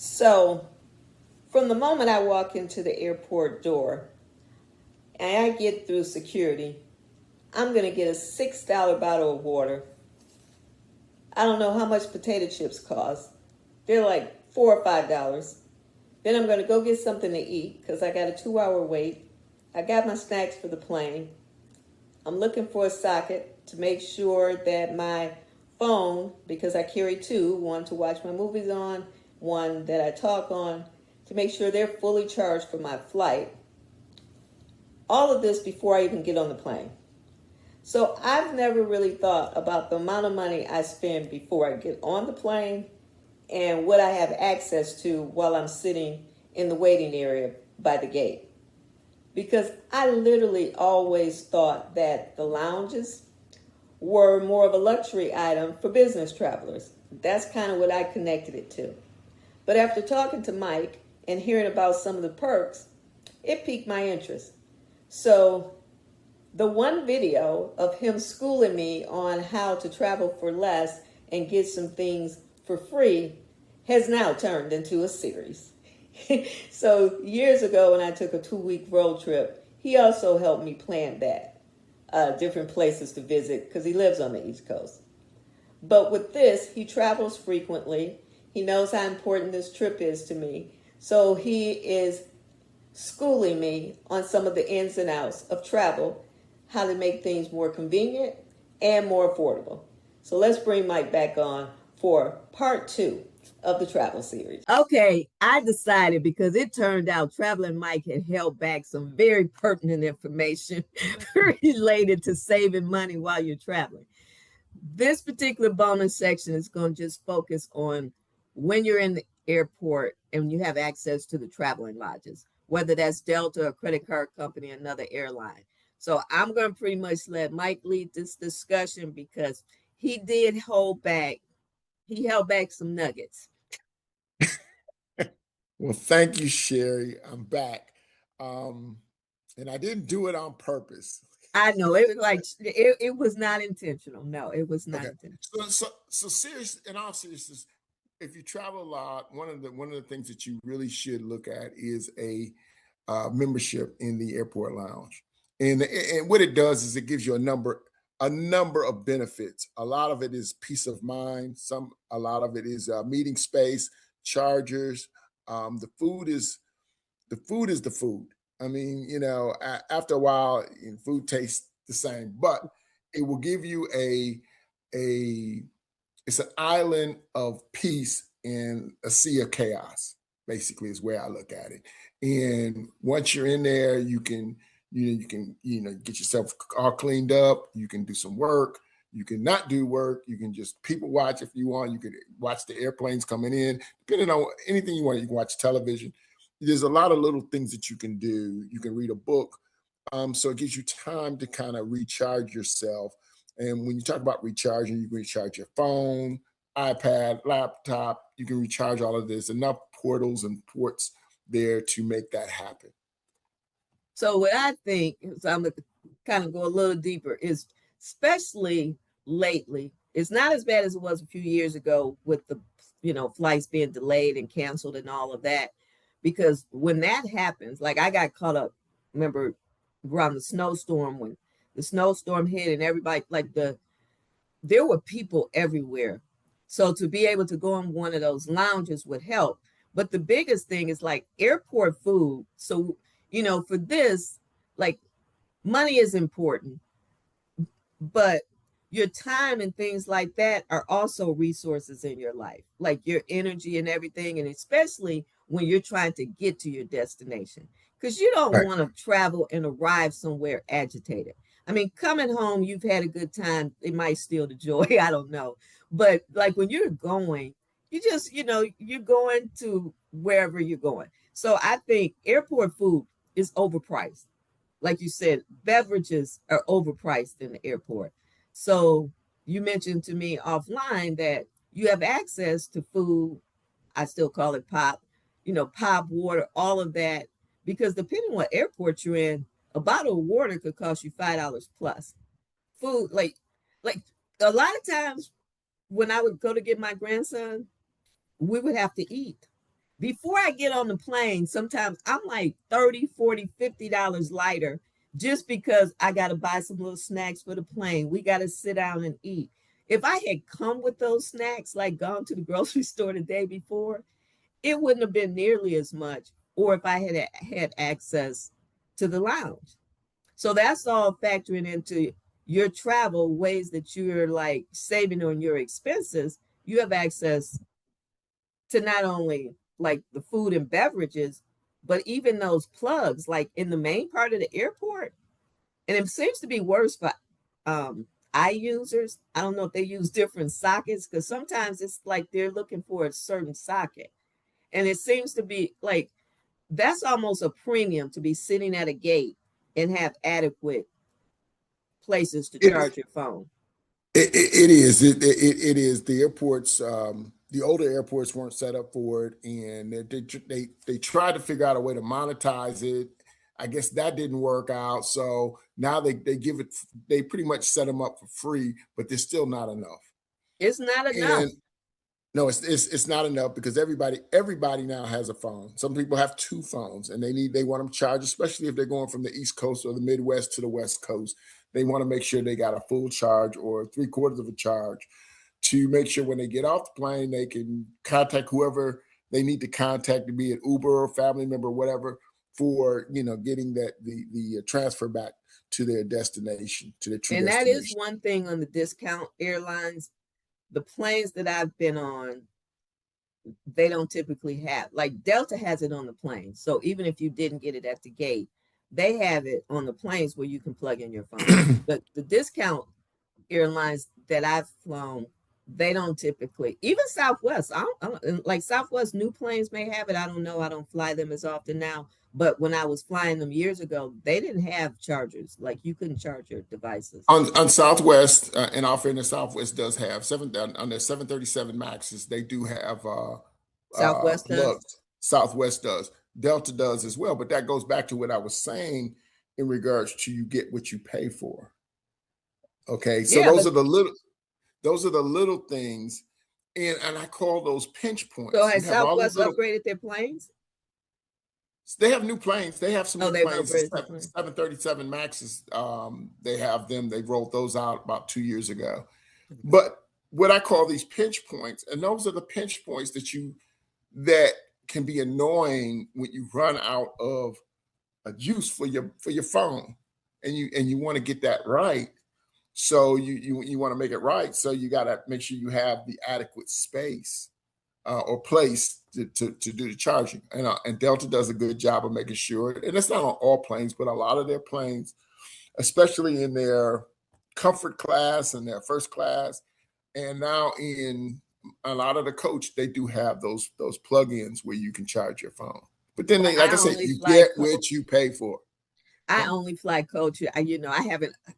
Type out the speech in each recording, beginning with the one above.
So, from the moment I walk into the airport door and I get through security, I'm going to get a $6 bottle of water. I don't know how much potato chips cost. They're like $4 or $5. Then I'm going to go get something to eat because I got a 2 hour wait. I got my snacks for the plane. I'm looking for a socket to make sure that my phone, because I carry two, one to watch my movies on, one that I talk on, to make sure they're fully charged for my flight. All of this before I even get on the plane. So I've never really thought about the amount of money I spend before I get on the plane and what I have access to while I'm sitting in the waiting area by the gate. Because I literally always thought that the lounges were more of a luxury item for business travelers. That's kind of what I connected it to. But after talking to Mike and hearing about some of the perks, it piqued my interest. So the one video of him schooling me on how to travel for less and get some things for free has now turned into a series. So years ago when I took a 2 week road trip, he also helped me plan that, different places to visit because he lives on the East Coast. But with this, he travels frequently. He knows how important this trip is to me. So he is schooling me on some of the ins and outs of travel, how to make things more convenient and more affordable. So let's bring Mike back on for part two of the travel series. Okay, I decided because it turned out Traveling Mike had held back some very pertinent information related to saving money while you're traveling. This particular bonus section is going to just focus on when you're in the airport and you have access to the traveling lodges, whether that's Delta, a credit card company, another airline. So I'm going to pretty much let Mike lead this discussion because he did hold back, he held back some nuggets. Well, thank you, Sherry. I'm back. And I didn't do it on purpose. I know it was like it was not intentional. No, it was not Okay. intentional. So serious, in all seriousness, if you travel a lot, one of the things that you really should look at is a membership in the airport lounge. And what it does is it gives you a number of benefits. A lot of it is peace of mind. A lot of it is meeting space, chargers. Um, the food is the food. I mean, after a while, food tastes the same, but it will give you a it's an island of peace in a sea of chaos. Basically, is where I look at it. And once you're in there, you can get yourself all cleaned up. You can do some work. You can not do work. You can just people watch if you want. You can watch the airplanes coming in, depending on anything you want. You can watch television. There's a lot of little things that you can do. You can read a book. So it gives you time to kind of recharge yourself. And when you talk about recharging, you can recharge your phone, iPad, laptop. You can recharge all of this. Enough portals and ports there to make that happen. So what I think, so I'm gonna kind of go a little deeper, is especially lately, it's not as bad as it was a few years ago with the flights being delayed and canceled and all of that. Because when that happens, like I got caught up, remember around the snowstorm when the snowstorm hit and everybody there were people everywhere. So to be able to go in one of those lounges would help. But the biggest thing is like airport food. So, for this, like money is important, but your time and things like that are also resources in your life, like your energy and everything. And especially when you're trying to get to your destination, because you don't Right. want to travel and arrive somewhere agitated. I mean, coming home, you've had a good time. It might steal the joy. I don't know. But like when you're going, you just, you're going to wherever you're going. So I think airport food is overpriced. Like you said, beverages are overpriced in the airport. So you mentioned to me offline that you have access to food. I still call it pop, pop water, all of that. Because depending on what airport you're in, a bottle of water could cost you $5 plus. Food, like a lot of times when I would go to get my grandson, we would have to eat. before I get on the plane, sometimes I'm like 30, 40, $50 lighter just because I got to buy some little snacks for the plane. We got to sit down and eat. If I had come with those snacks, like gone to the grocery store the day before, it wouldn't have been nearly as much. Or if I had access to the lounge. So that's all factoring into your travel, ways that you're like saving on your expenses. You have access to not only like the food and beverages, but even those plugs, like in the main part of the airport. And it seems to be worse for eye users. I don't know if they use different sockets because sometimes it's like they're looking for a certain socket. And it seems to be like that's almost a premium to be sitting at a gate and have adequate places to It charge your phone. it is it is the airports. The older airports weren't set up for it, and they tried to figure out a way to monetize it. I guess that didn't work out. So now they give it. They pretty much set them up for free, but they're still not enough. It's not enough. And no, it's not enough because everybody now has a phone. Some people have two phones, and they want them charged, especially if they're going from the East Coast or the Midwest to the West Coast. They want to make sure they got a full charge or three quarters of a charge to make sure when they get off the plane they can contact whoever they need to contact, to be an Uber or family member, whatever, for getting the transfer back to their destination, to their true And that is destination. one thing on the discount airlines. The planes that I've been on, they don't typically have, like Delta has it on the plane. So even if you didn't get it at the gate, they have it on the planes where you can plug in your phone. But the discount airlines that I've flown, they don't typically. Even Southwest, I don't, like Southwest new planes may have it. I don't know. I don't fly them as often now. But when I was flying them years ago, they didn't have chargers. Like you couldn't charge your devices. On Southwest, and our fairness, Southwest does have seven on their 737 Maxes. They do have Southwest does. plugs. Southwest does. Delta does as well. But that goes back to what I was saying in regards to you get what you pay for. Okay, so Yeah, but those are the little things, and I call those pinch so points. You has have all these Southwest little. upgraded their planes? They have new planes. They have some Oh, new they've planes. The upgraded their planes. 737 Maxes. They have them. They rolled those out about 2 years ago. Okay. But what I call these pinch points, and those are the pinch points that can be annoying when you run out of a use for your phone, and you want to get that right. So you want to make it right. So you got to make sure you have the adequate space or place to do the charging. And Delta does a good job of making sure. And it's not on all planes, but a lot of their planes, especially in their comfort class and their first class, and now in a lot of the coach, they do have those plugins where you can charge your phone. But then Well, they, like I I said, only you fly get coach. what you pay for. I Huh? only fly coach. I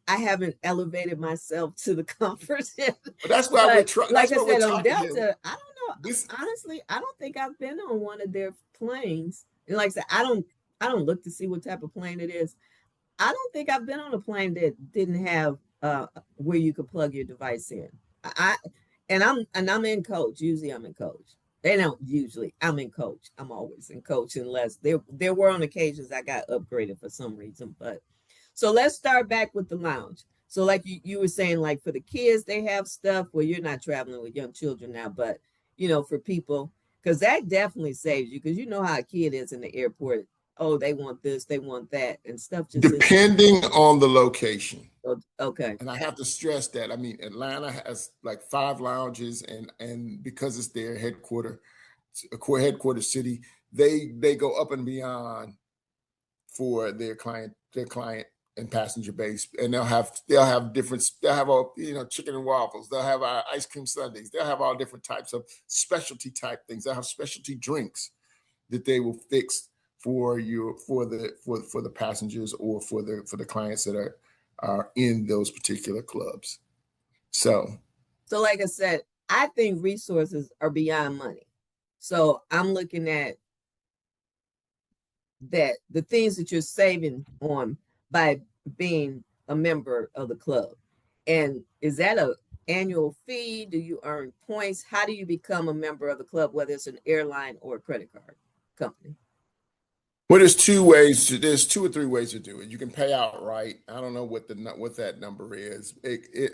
haven't elevated myself to the comfort. But that's why But like that's I why we're said, on talking here. Delta, I don't know. This Honestly, I don't think I've been on one of their planes. And like I said, I don't look to see what type of plane it is. I don't think I've been on a plane that didn't have where you could plug your device in. I and I'm in coach. Usually I'm in coach. They don't usually. I'm in coach. I'm always in coach unless there were on occasions I got upgraded for some reason. But so let's start back with the lounge. So like you were saying, like for the kids, they have stuff where you're not traveling with young children now, but for people, because that definitely saves you because you know how a kid is in the airport. Oh, they want this, they want that, and stuff just isn't. depending on the location. Okay. And I have to stress that. I mean, Atlanta has like 5 lounges, and because it's their headquarter city, they go up and beyond for their client and passenger base, and they'll have all chicken and waffles. They'll have ice cream sundaes. They'll have all different types of specialty type things. They'll have specialty drinks that they will fix for you for the passengers or for the clients that are in those particular clubs. So So like I said, I think resources are beyond money. So I'm looking at that the things that you're saving on by being a member of the club. And is that annual fee? Do you earn points? How do you become a member of the club, whether it's an airline or a credit card company? Well, there's two ways to, there's two or three ways to do it. You can pay outright. I don't know what that number is.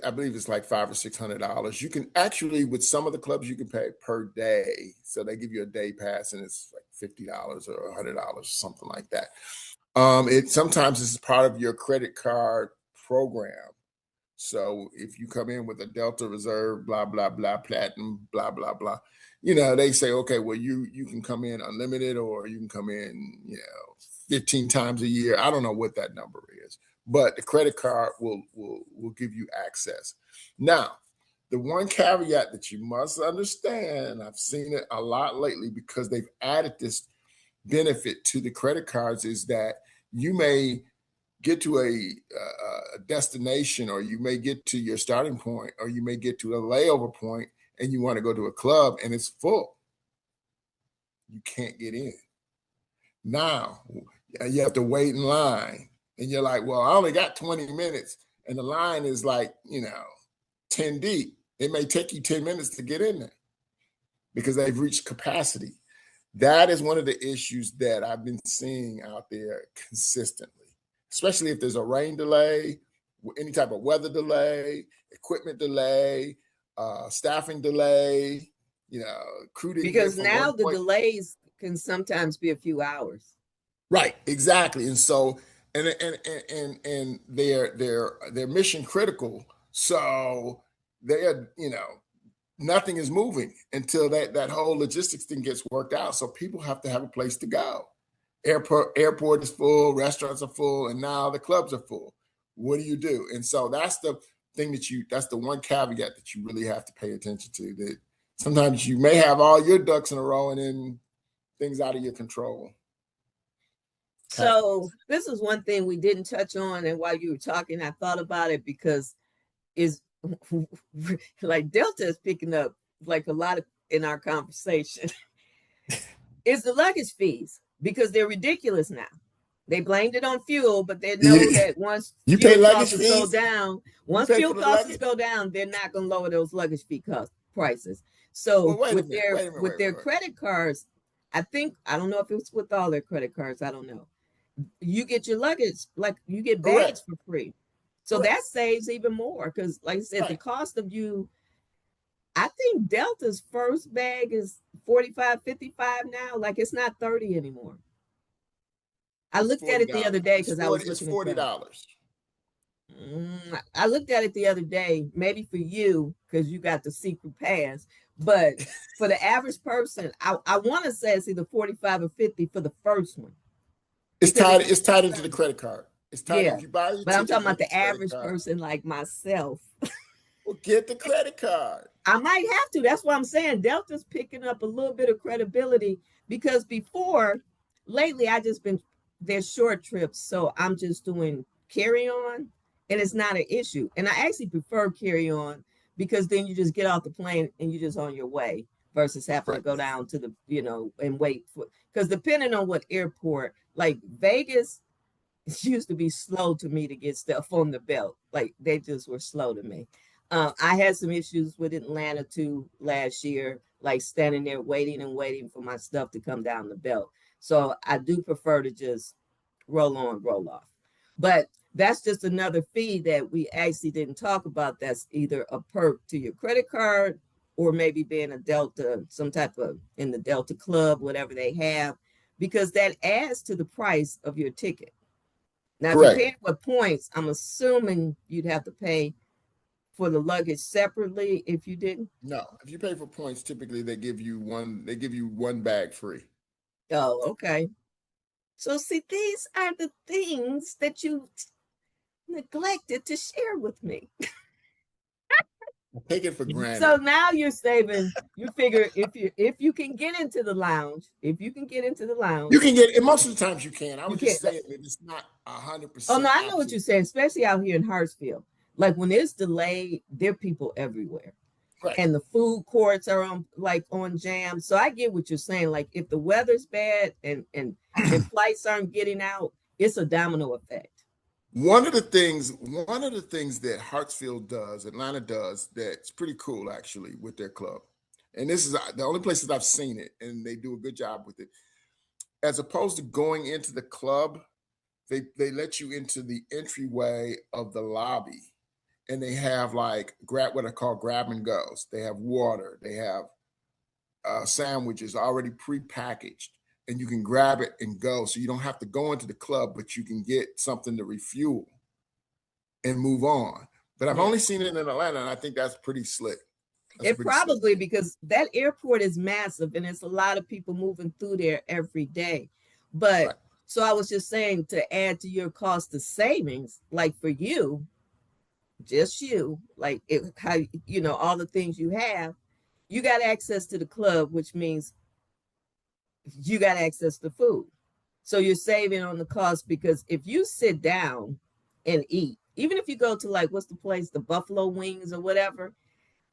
I believe it's like $500 or $600. You can actually, with some of the clubs, you can pay per day. So they give you a day pass, and it's like $50 or $100, something like that. It sometimes it's part of your credit card program. So if you come in with a Delta Reserve, blah blah blah, Platinum, blah blah blah, they say, okay, well you can come in unlimited, or you can come in 15 times a year. I don't know what that number is, but the credit card will give you access. Now, the one caveat that you must understand, I've seen it a lot lately because they've added this benefit to the credit cards, is that you may get to a destination, or you may get to your starting point, or you may get to a layover point, and you want to go to a club and it's full. You can't get in. Now you have to wait in line, and you're like, well, I only got 20 minutes, and the line is like 10 deep. It may take you 10 minutes to get in there because they've reached capacity. That is one of the issues that I've been seeing out there consistently, especially if there's a rain delay, any type of weather delay, equipment delay, staffing delay, crew didn't get Because from one now the point. delays can sometimes be a few hours. Right, exactly. And so, and they're mission critical. So they're, nothing is moving until that whole logistics thing gets worked out. So people have to have a place to go. Airport is full, restaurants are full, and now the clubs are full. What do you do? And so that's the thing that's the one caveat that you really have to pay attention to. That sometimes you may have all your ducks in a row, and then things out of your control. So this is one thing we didn't touch on, and while you were talking, I thought about it because is like Delta is picking up like a lot of in our conversation. Is the luggage fees, because they're ridiculous now. They blamed it on fuel, but they know that once You pay fuel luggage costs go fees? down, You once pay for fuel the costs luggage? go down, they're not going to lower those luggage fee prices. Well, So wait a with minute. their credit cards, I don't know if it's with all their credit cards. I don't know. You get your luggage, like you get bags Correct. for free. So Correct. that saves even more because, like I said, the Right. cost of you, I think Delta's first bag is 45, 55 now. Like it's not 30 anymore. I It's looked at it the other $40. day It's because I was 40. It's looking at credit. $40. I looked at it the other day, maybe for you because you got the secret pass, but for the average person, I want to say it's either 45 or 50 for the first one It's because if tied. you It's tied into the credit card. It's tied in. yeah, If you buy your but I'm ticket talking with about the the credit average card, person like myself. well, get the credit card. I might have to. That's what I'm saying. Delta's picking up a little bit of credibility because before, lately, I just been their short trips, so I'm just doing carry on, and it's not an issue. And I actually prefer carry on because then you just get off the plane and you're just on your way versus having to Right. go down to the and wait for, because depending on what airport, like Vegas, it used to be slow to me to get stuff on the belt. Like they just were slow to me. I had some issues with Atlanta too last year, like standing there waiting and waiting for my stuff to come down the belt. So I do prefer to just roll on, roll off. But that's just another fee that we actually didn't talk about. That's either a perk to your credit card or maybe being a Delta, some type of in the Delta Club, whatever they have, because that adds to the price of your ticket. Now, if you're Correct. paying with points, I'm assuming you'd have to pay for the luggage separately if you didn't. No, if you pay for points, typically they give you one. They give you one bag free. Oh, okay. So, see, these are the things that you neglected to share with me. Take it for So granted. now you're saving. You figure if you can get into the lounge, if you can get into the You lounge, can get, and most of the times you can. I you was can't. just saying that it's not Oh no, 100% I know what you're absolute. saying, especially out here in Hartsfield. Like when it's delayed, there are people everywhere. Right. And the food courts are on jam. So I get what you're saying. Like if the weather's bad and flights aren't getting out, it's a domino effect. One of the things that Hartsfield does, Atlanta does, that's pretty cool actually with their club, and this is the only places I've seen it, and they do a good job with it. As opposed to going into the club, they let you into the entryway of the lobby, and they have like grab what I call grab and goes. They have water, they have sandwiches already pre-packaged, and you can grab it and go. So you don't have to go into the club, but you can get something to refuel and move on. But I've Yeah. only seen it in Atlanta, and I think that's pretty slick. That's a It pretty slick probably thing. because that airport is massive and it's a lot of people moving through there every day. But Right. so I was just saying to add to your cost of savings, like for you, just you, like how all the things you got access to the club, which means you got access to food. So you're saving on the cost because if you sit down and eat, even if you go to like what's the place, the Buffalo Wings or whatever,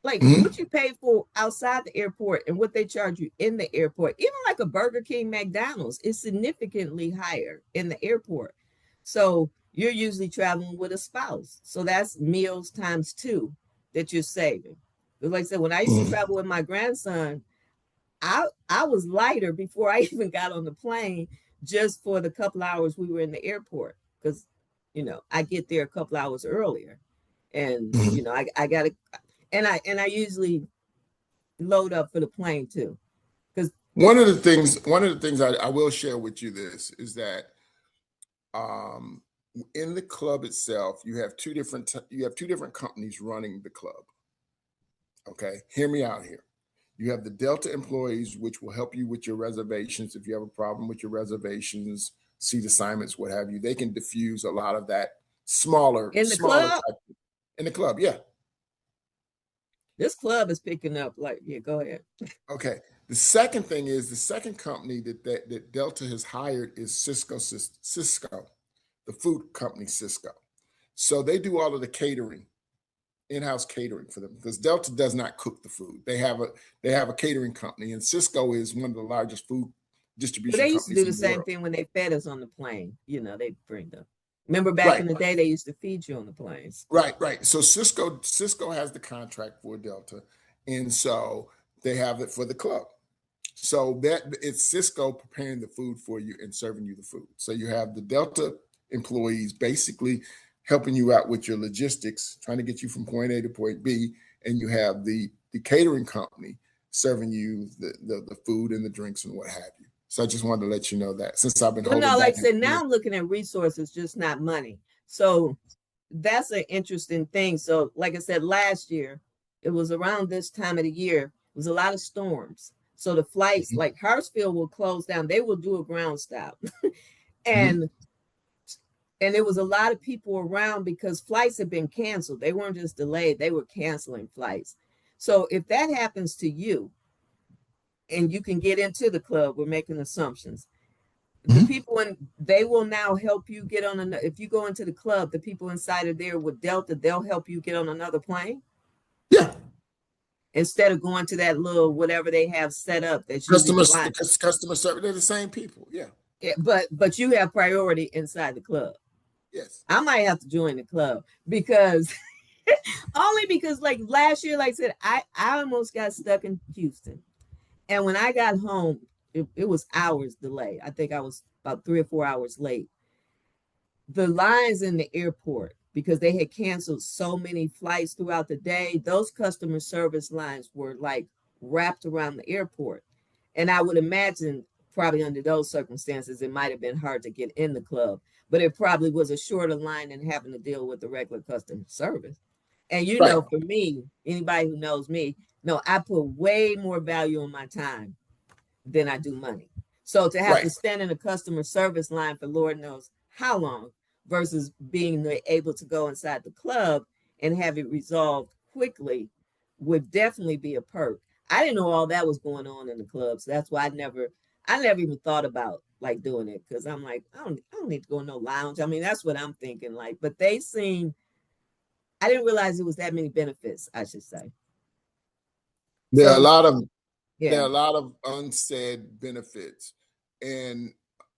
like what Mhm. you pay for outside the airport and what they charge you in the airport, even like a Burger King, McDonald's, is significantly higher in the airport. So you're usually traveling with a spouse. So that's meals times two that you're saving. But like I said, when I used to Mhm. travel with my grandson, I was lighter before I even got on the plane just for the couple hours we were in the airport because I get there a couple hours earlier and Mhm. I got to and I usually load up for the plane too because One of the things I will share with you this is that um, in the club itself, you have two different companies running the club. Okay, hear me out here. You have the Delta employees, which will help you with your reservations. If you have a problem with your reservations, seat assignments, what have you, they can diffuse a lot of that in the smaller club, type in the club. Yeah. this club is picking up like, yeah, go ahead. Okay. The second thing is the second company that Delta has hired is Cisco, the food company Cisco. So they do all of the catering, in-house catering for them because Delta does not cook the food. They have a catering company, and Cisco is one of the largest food Well, distribution they used to companies do the in the same world. thing when they fed us on the plane. They bring them. Remember back Right, in the day, they used to feed you on the planes. right. So Cisco has the contract for Delta, and so they have it for the club. So that it's Cisco preparing the food for you and serving you the food. So you have the Delta employees basically helping you out with your logistics, trying to get you from point A to point B, and you have the catering company serving you the food and the drinks and what have you. So I just wanted to let you know that since I've been Well, holding no, like back I said, now I'm looking at resources, just not money. So that's an interesting thing. So, like I said, last year, it was around this time of the year, it was a lot of storms. So the flights, Mhm, like Hartsfield will close down, they will do a ground stop. mhm. and and there was a lot of people around because flights had been canceled. They weren't just delayed, they were canceling flights. So if that happens to you and you can get into the club, we're making assumptions, the Mhm. people in they will now help you get on another. If you go into the club, the people inside of there with Delta, they'll help you get on another plane Yeah, instead of going to that little whatever they have set up that's usually customer the line. customer service, they're the same people. Yeah, Yeah, but you have priority inside the club. yes. I might have to join the club because only because like last year, like I said, I almost got stuck in Houston, and when I got home, it was hours delay. I think I was about 3 or 4 hours late. The lines in the airport because they had canceled so many flights throughout the day. Those customer service lines were like wrapped around the airport. And I would imagine probably under those circumstances, it might have been hard to get in the club, but it probably was a shorter line than having to deal with the regular customer service. And Right, for me, anybody who knows me, no, I put way more value on my time than I do money. So to have right, to stand in a customer service line for Lord knows how long versus being able to go inside the club and have it resolved quickly would definitely be a perk. I didn't know all that was going on in the club, so that's why I never even thought about like doing it because I'm like I don't need to go in no lounge. I mean that's what I'm thinking like, but they seem I didn't realize it was that many benefits. I should say there are a so. lot of there Yeah. are a lot of unsaid benefits, and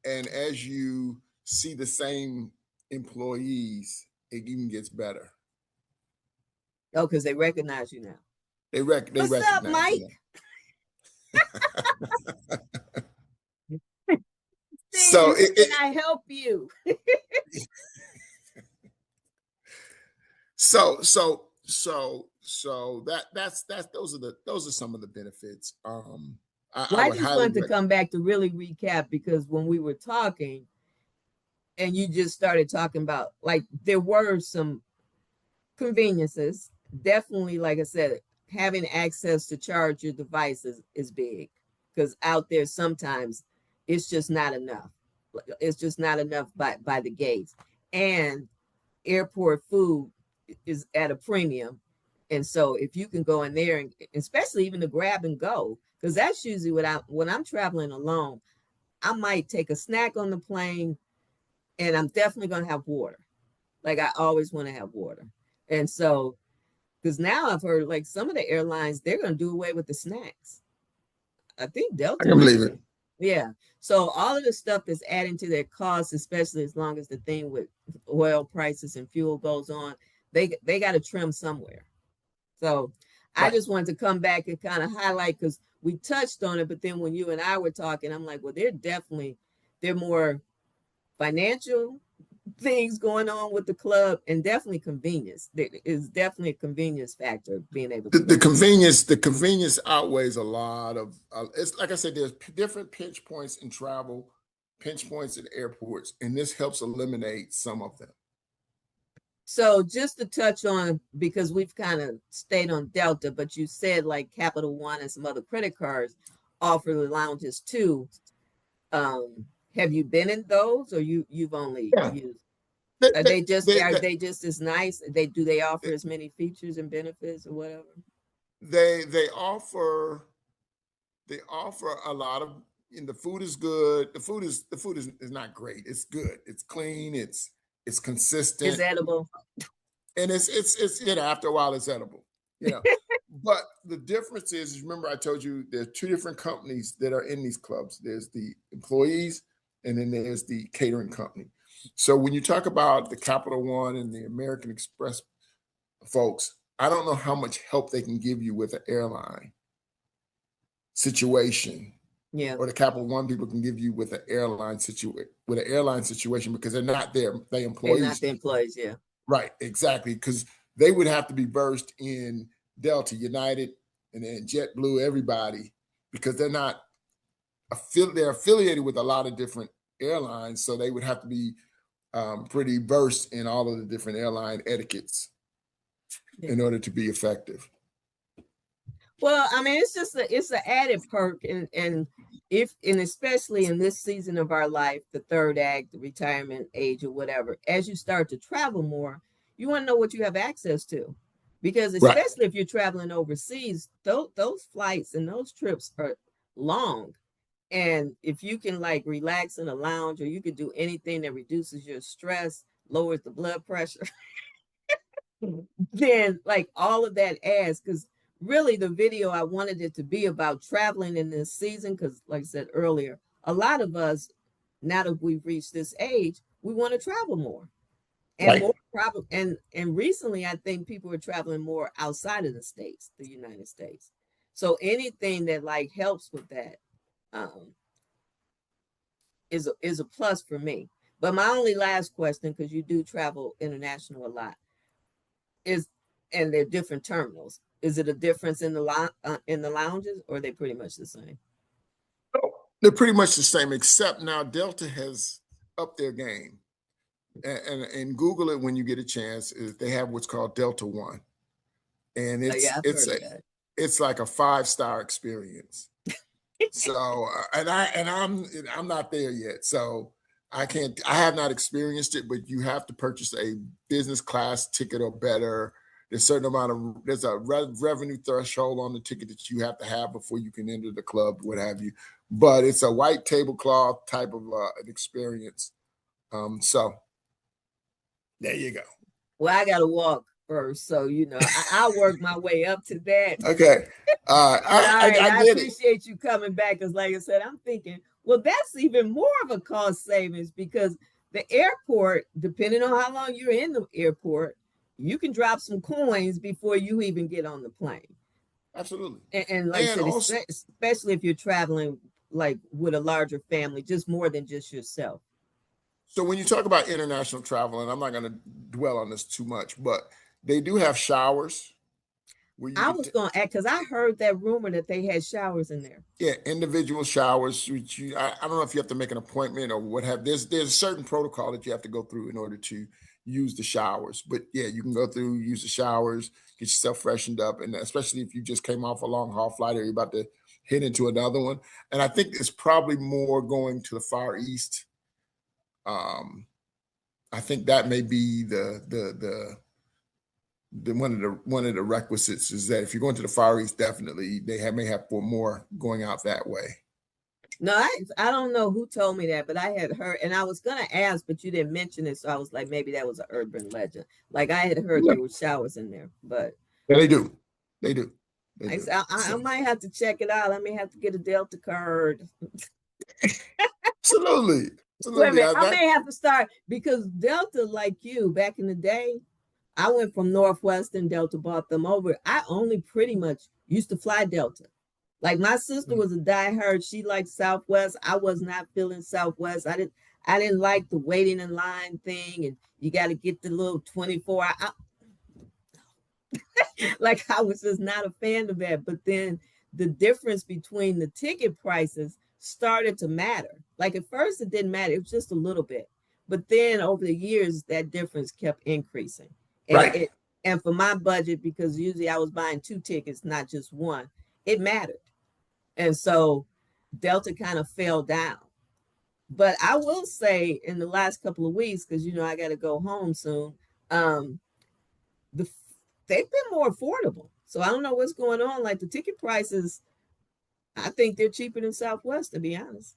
as you see the same employees, it even gets better. Oh, because they recognize you now. They What's up, recognize Mike? you. So How can I help you? so that's those are some of the benefits. I Well, I would just highly wanted to come back to really recap, because when we were talking and you just started talking about, like, there were some conveniences. Definitely, like I said, having access to charge your devices is big, because out there sometimes it's just not enough. It's just not enough by the gates. And airport food is at a premium. And so if you can go in there, and especially even the grab and go, because that's usually when I'm traveling alone, I might take a snack on the plane, and I'm definitely going to have water. Like, I always want to have water. And so, because now I've heard, like, some of the airlines, they're going to do away with the snacks. I think I Delta can might believe be. it. Yeah. So all of the stuff that's adding to their costs, especially as long as the thing with oil prices and fuel goes on, they got to trim somewhere. So I Right. just wanted to come back and kind of highlight, because we touched on it, but then when you and I were talking, I'm like, well, they're more financial things going on with the club, and definitely convenience. There is definitely a convenience factor being able to The go. convenience outweighs a lot of. It's like I said, there's different pinch points in travel, pinch points at airports, and this helps eliminate some of them. So just to touch on, because we've kind of stayed on Delta, but you said like Capital One and some other credit cards offer the lounges too. Um, have you been in those, or you've only Yeah, used? they, Are they, they just they, are they, they just as nice? Do they offer as many features and benefits or whatever? they offer a lot of, and the food is good. The food is not great. It's good. It's clean. It's Is consistent, edible? and it's after a while it's edible. You know, but the difference is, remember I told you there's two different companies that are in these clubs. There's the employees, and then there's the catering company. So when you talk about the Capital One and the American Express folks, I don't know how much help they can give you with an airline situation, Yeah, or the Capital One people can give you with an airline situation, because they're not there, they they're not employees. the employees. Yeah, Right, exactly, because they would have to be versed in Delta, United, and then JetBlue, everybody, because they're affiliated with a lot of different airlines, so they would have to be pretty versed in all of the different airline etiquettes yeah. in order to be effective. Well, I mean, it's an added perk, and especially in this season of our life, the third act, the retirement age or whatever, as you start to travel more, you want to know what you have access to, because Right, especially if you're traveling overseas, those flights and those trips are long, and if you can like relax in a lounge, or you can do anything that reduces your stress, lowers the blood pressure, then like all of that adds, because really the video I wanted it to be about traveling in this season, because like I said earlier, a lot of us, now that we've reached this age, we want to travel more, and right, more problem and recently I think people are traveling more outside of the United States. So anything that like helps with that, um, is a plus for me. But my only last question, because you do travel international a lot, is, and they're different terminals. Is it a difference in in the lounges, or are they pretty much the same? they're pretty much the same, except now Delta has upped their game. And Google it when you get a chance. Is they have what's called Delta One, and Oh yeah, I've heard of that. it's like a 5-star experience. So I'm not there yet, so I have not experienced it, but you have to purchase a business class ticket or better. There's a revenue threshold on the ticket that you have to have before you can enter the club, what have you. But it's a white tablecloth type of an experience. So there you go. Well, I got to walk first, so I'll work my way up to that. Okay. But all right, I I get it. appreciate you coming back, because, like I said, I'm thinking, well, that's even more of a cost savings, because The airport, depending on how long you're in the airport, you can drop some coins before you even get on the plane. Absolutely. And like I And said, also, especially if you're traveling like with a larger family, just more than just yourself. so when you talk about international travel, and I'm not going to dwell on this too much, but they do have showers where you I could was going to ask because I heard that rumor that they had showers in there. yeah, individual showers, which I don't know if you have to make an appointment or what have. There's a certain protocol that you have to go through in order to use the showers. But yeah, you can go through, use the showers, get yourself freshened up, and especially if you just came off a long haul flight or you're about to head into another one. And I think it's probably more going to the Far East. Um, I think that may be the one of the requisites is that if you're going to the Far East, definitely may have for more going out that way. No, I don't know who told me that, but I had heard, and I was gonna ask, but you didn't mention it, so I was like, maybe that was an urban legend. Like I had heard Yeah, there were showers in there, but they do. They do. They I do. said I So might have to check it out. I may have to get a Delta card. absolutely. Wait a Absolutely. minute, I That may have to start because Delta, like you, back in the day, I went from Northwest and Delta bought them over. I only pretty much used to fly Delta. Like my sister was a diehard. She liked Southwest. I was not feeling Southwest. I didn't like the waiting in line thing, and you got to get the little 24. Like I was just not a fan of that. But then the difference between the ticket prices started to matter. Like at first it didn't matter. It was just a little bit. But then over the years that difference kept increasing. And right. and for my budget, because usually I was buying two tickets, not just one, it mattered. And so Delta kind of fell down. But I will say in the last couple of weeks, because I got to go home soon, um, the they've been more affordable. So I don't know what's going on. Like the ticket prices, I think they're cheaper than Southwest, to be honest.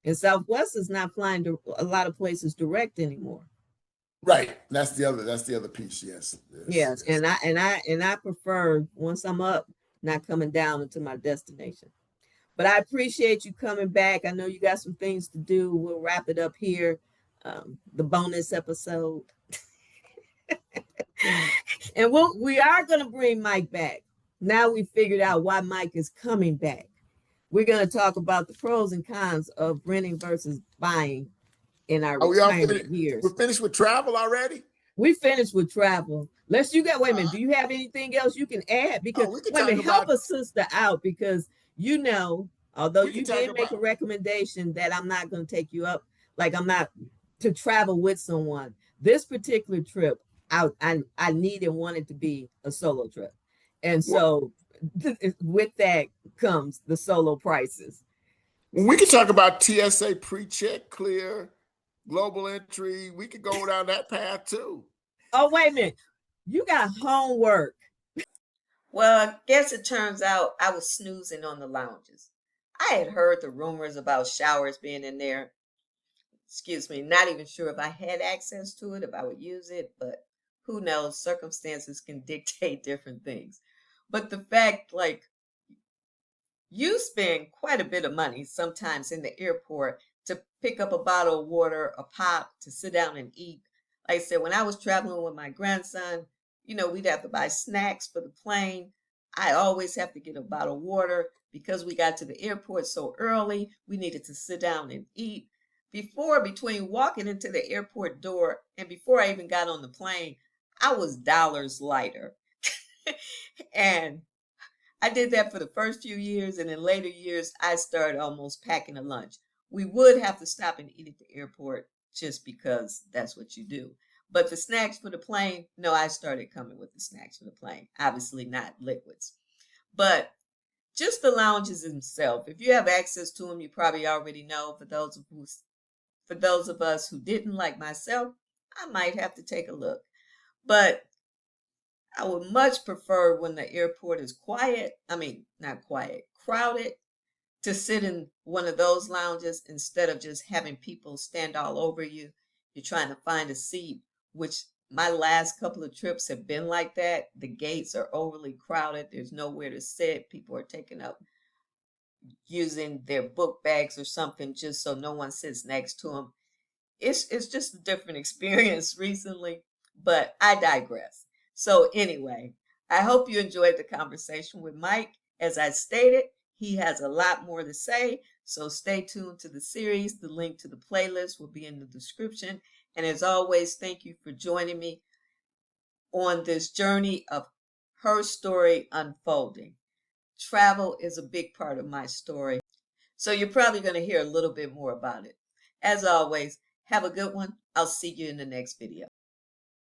And Southwest is not flying to a lot of places direct anymore. Right. That's the other piece. Yes. Yes. Yes, Yes. and I prefer once I'm up, not coming down into my destination. But I appreciate you coming back. I know you got some things to do. We'll wrap it up here. The bonus episode. And we are going to bring Mike back. Now we figured out why Mike is coming back. We're going to talk about the pros and cons of renting versus buying in our Are we all finished? retirement years. We're finished with travel already? We finished with travel. Let's you got wait a All minute. right. Do you have anything else you can add? Because Oh, we could wait a talk minute, help about a sister out because although we you could talk did make about a recommendation that I'm not going to take you up, like I'm not to travel with someone. This particular trip, I need and want it to be a solo trip, and well, so with that comes the solo prices. we could talk about TSA pre-check clear, global entry. We could go down that path too. Oh wait a minute, you got homework. Well, I guess it turns out I was snoozing on the lounges. I had heard the rumors about showers being in there. Excuse me, not even sure if I had access to it, if I would use it, but who knows? Circumstances can dictate different things. But the fact, like, you spend quite a bit of money sometimes in the airport to pick up a bottle of water, a pop, to sit down and eat. Like I said, when I was traveling with my grandson, we'd have to buy snacks for the plane. I always have to get a bottle of water because we got to the airport so early. We needed to sit down and eat. Between walking into the airport door and before I even got on the plane, I was dollars lighter. And I did that for the first few years, and in later years, I started almost packing a lunch. We would have to stop and eat at the airport just because that's what you do. But the snacks for the plane, no, I started coming with the snacks for the plane. Obviously, not liquids. But just the lounges themselves, if you have access to them, you probably already know. For those of us who didn't, like myself, I might have to take a look. But I would much prefer when the airport is quiet. I mean, not quiet, crowded, to sit in one of those lounges instead of just having people stand all over you. You're trying to find a seat, which my last couple of trips have been like that. The gates are overly crowded. There's nowhere to sit. People are taking up using their book bags or something just so no one sits next to them. it's just a different experience recently, but I digress. So anyway, I hope you enjoyed the conversation with Mike. As I stated, he has a lot more to say, so stay tuned to the series. The link to the playlist will be in the description. And as always, thank you for joining me on this journey of her story unfolding. Travel is a big part of my story, so you're probably going to hear a little bit more about it. As always, have a good one. I'll see you in the next video.